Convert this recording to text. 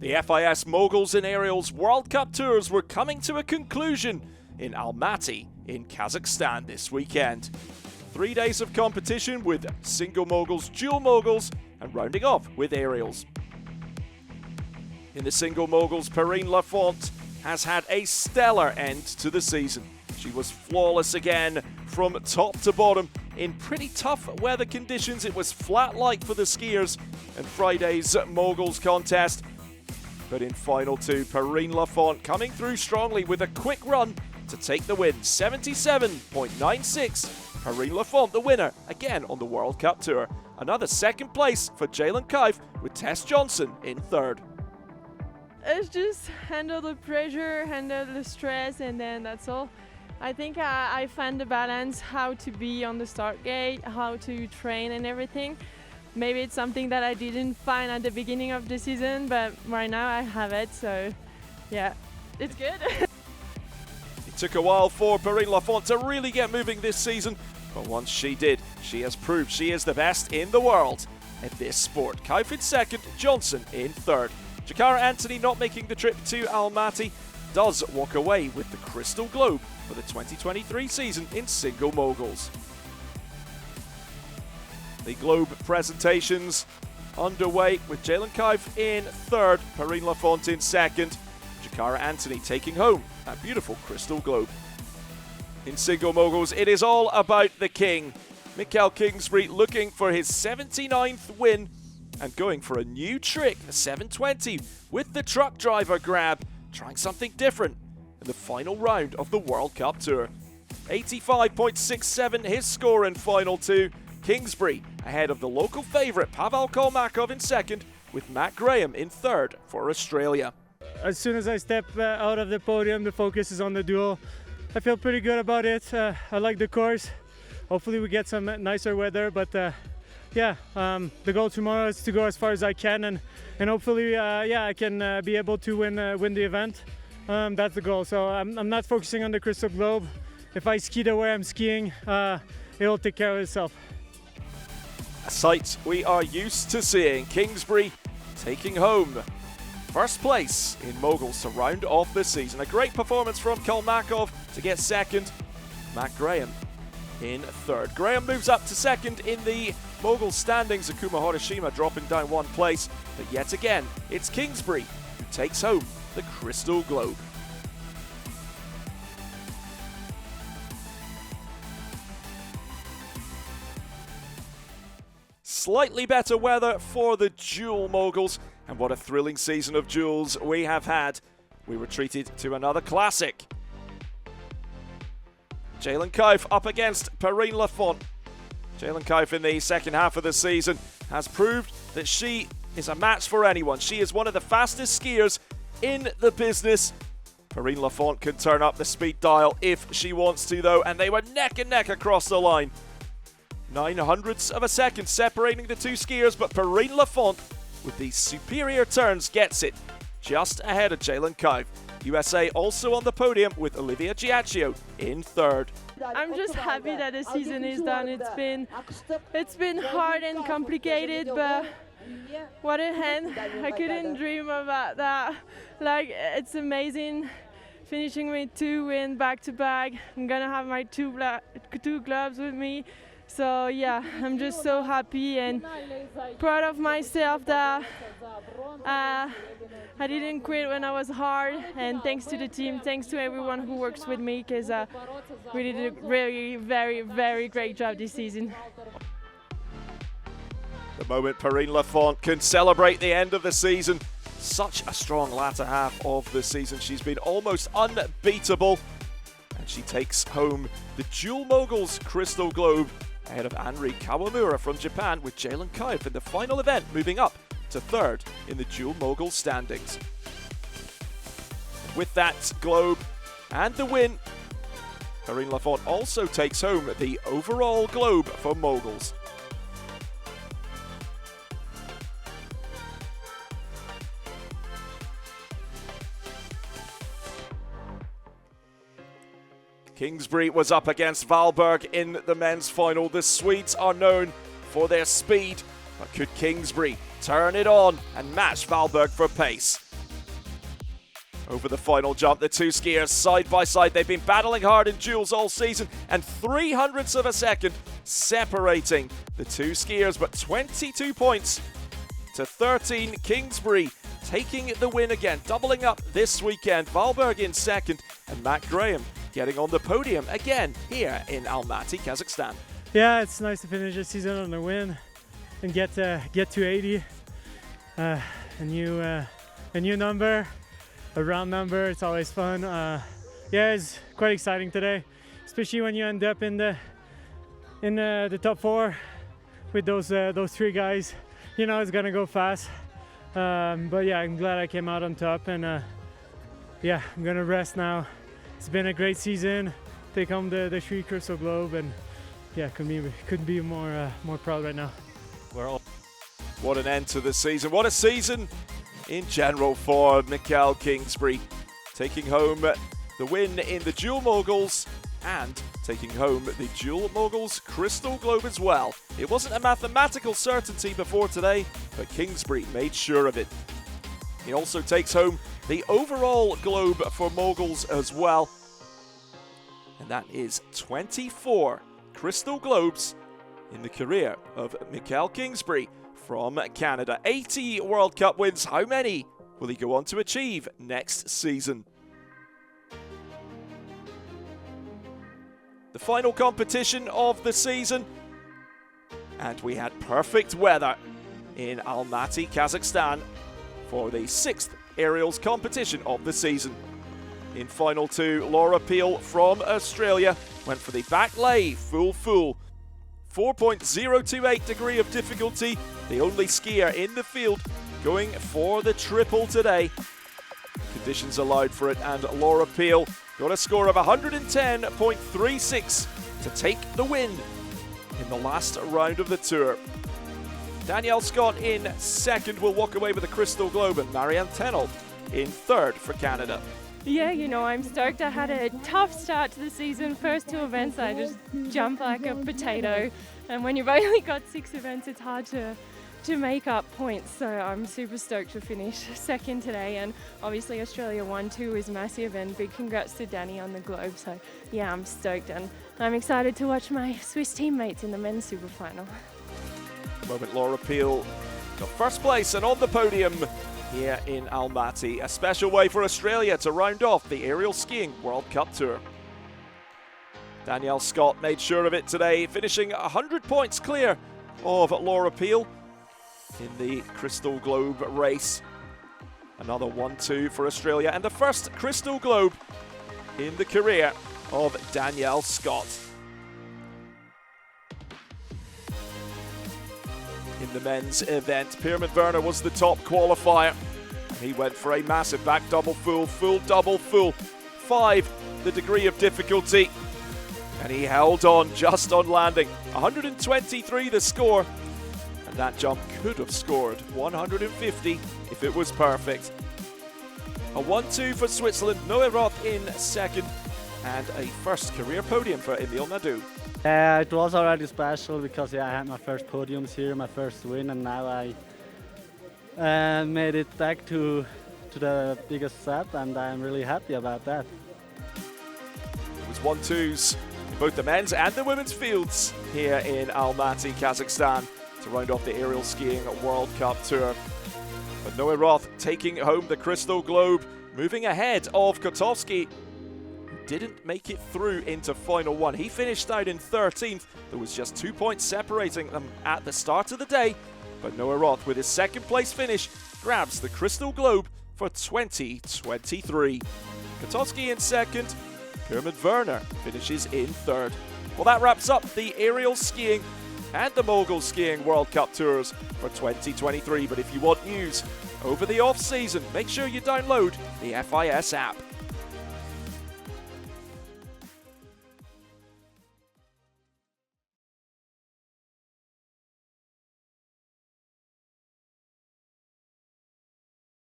The FIS Moguls and Aerials World Cup tours were coming to a conclusion in Almaty in Kazakhstan this weekend. 3 days of competition with single moguls, dual moguls, and rounding off with aerials. In the single moguls, Perrine Lafont has had a stellar end to the season. She was flawless again from top to bottom. In pretty tough weather conditions, it was flat light for the skiers in Friday's moguls contest. But in final two, Perrine Lafont coming through strongly with a quick run to take the win, 77.96. Perrine Lafont, the winner, again on the World Cup Tour. Another second place for Jalen Kaif with Tess Johnson in third. It's just handle the pressure, handle the stress, and then that's all. I think I found the balance, how to be on the start gate, how to train and everything. Maybe it's something that I didn't find at the beginning of the season, but right now I have it, so yeah, it's good. It took a while for Perrine Lafont to really get moving this season, but once she did, she has proved she is the best in the world at this sport. Kaif in second, Johnson in third. Jakara Anthony, not making the trip to Almaty, does walk away with the Crystal Globe for the 2023 season in single moguls. The Globe presentations underway with Jalen Kaif in third, Perrine Lafont in second, Jakara Anthony taking home that beautiful Crystal Globe. In single moguls, it is all about the king. Mikkel Kingsbury looking for his 79th win and going for a new trick, the 720, with the truck driver grab, trying something different in the final round of the World Cup Tour. 85.67 his score in final two. Kingsbury ahead of the local favourite Pavel Kolmakov in second, with Matt Graham in third for Australia. As soon as I step out of the podium, the focus is on the duel. I feel pretty good about it. I like the course. Hopefully we get some nicer weather, but yeah, the goal tomorrow is to go as far as I can, and hopefully yeah, I can be able to win the event. That's the goal. So I'm not focusing on the Crystal Globe. If I ski the way I'm skiing, it'll take care of itself. A sight we are used to seeing. Kingsbury taking home first place in moguls to round off the season. A great performance from Kolmakov to get second. Matt Graham in third. Graham moves up to second in the mogul standings. Akuma Horishima dropping down one place. But yet again, it's Kingsbury who takes home the Crystal Globe. Slightly better weather for the dual moguls, and what a thrilling season of duels we have had. We were treated to another classic. Jalen Kaif up against Perrine Lafont. Jalen Kaif in the second half of the season has proved that she is a match for anyone. She is one of the fastest skiers in the business. Perrine Lafont can turn up the speed dial if she wants to though, and they were neck and neck across the line. 0.09 of a second separating the two skiers, but Perrine Lafont with the superior turns gets it just ahead of Jalen Kaif. USA also on the podium with Olivia Giacchio in third. I'm just happy that the season is done. It's been hard and complicated, but what a hand. I couldn't dream about that. Like, it's amazing finishing with 2 wins back to back. I'm gonna have my two gloves with me. So yeah, I'm just so happy and proud of myself that I didn't quit when I was hard, and thanks to the team, thanks to everyone who works with me, because we did a really very great job this season. The moment Perrine Lafont can celebrate the end of the season. Such a strong latter half of the season. She's been almost unbeatable, and she takes home the dual moguls Crystal Globe ahead of Anri Kawamura from Japan, with Jalen Kaif in the final event moving up to third in the dual mogul standings. With that globe and the win, Perrine Lafont also takes home the overall globe for moguls. Kingsbury was up against Valberg in the men's final. The Swedes are known for their speed, but could Kingsbury turn it on and match Valberg for pace? Over the final jump, the two skiers side by side. They've been battling hard in duels all season, and 0.03 of a second separating the two skiers, but 22 points to 13. Kingsbury taking the win again, doubling up this weekend. Valberg in second, and Matt Graham getting on the podium again here in Almaty, Kazakhstan. Yeah, it's nice to finish the season on a win and get to 80. A new number, a round number. It's always fun. Yeah, it's quite exciting today, especially when you end up in the top 4 with those 3 guys. You know it's gonna go fast. But yeah, I'm glad I came out on top, and yeah, I'm gonna rest now. It's been a great season. Take home the 3 Crystal Globe, and yeah, couldn't be more proud right now. What an end to the season. What a season in general for Mikkel Kingsbury, taking home the win in the Dual Moguls and taking home the Dual Moguls Crystal Globe as well. It wasn't a mathematical certainty before today, but Kingsbury made sure of it. He also takes home the overall globe for Moguls as well, and that is 24 Crystal Globes in the career of Mikkel Kingsbury from Canada. 80 World Cup wins. How many will he go on to achieve next season? The final competition of the season, and we had perfect weather in Almaty, Kazakhstan for the 6th aerials competition of the season. In final 2, Laura Peel from Australia went for the back lay full. 4.028 degree of difficulty, the only skier in the field going for the triple today. Conditions allowed for it, and Laura Peel got a score of 110.36 to take the win in the last round of the tour. Danielle Scott in second will walk away with a Crystal Globe, and Marianne Tenold in third for Canada. Yeah, you know, I'm stoked. I had a tough start to the season. First 2 events, I just jumped like a potato. And when you've only got 6 events, it's hard to make up points. So I'm super stoked to finish second today. And obviously Australia 1-2 is massive, and big congrats to Danny on the Globe. So yeah, I'm stoked, and I'm excited to watch my Swiss teammates in the men's super final. At the moment, Laura Peel got first place and on the podium here in Almaty. A special way for Australia to round off the Aerial Skiing World Cup Tour. Danielle Scott made sure of it today, finishing 100 points clear of Laura Peel in the Crystal Globe race. Another 1-2 for Australia, and the first Crystal Globe in the career of Danielle Scott. In the men's event, Pierman Werner was the top qualifier. He went for a massive back double full double full. 5 the degree of difficulty, and he held on just on landing. 123 the score, and that jump could have scored 150 if it was perfect. A 1-2 for Switzerland, Noe Roth in second, and a first career podium for Emil Nadeau. It was already special because I had my first podiums here, my first win, and now I made it back to the biggest set, and I'm really happy about that. It was 1-2s in both the men's and the women's fields here in Almaty, Kazakhstan to round off the Aerial Skiing World Cup Tour. But Noe Roth taking home the Crystal Globe, moving ahead of Kotowski, didn't make it through into final 1. He finished out in 13th. There was just 2 points separating them at the start of the day, but Noe Roth, with his second place finish, grabs the Crystal Globe for 2023. Kotowski in second, Pierman Werner finishes in third. Well, that wraps up the Aerial Skiing and the Moguls Skiing World Cup Tours for 2023. But if you want news over the off-season, make sure you download the FIS app.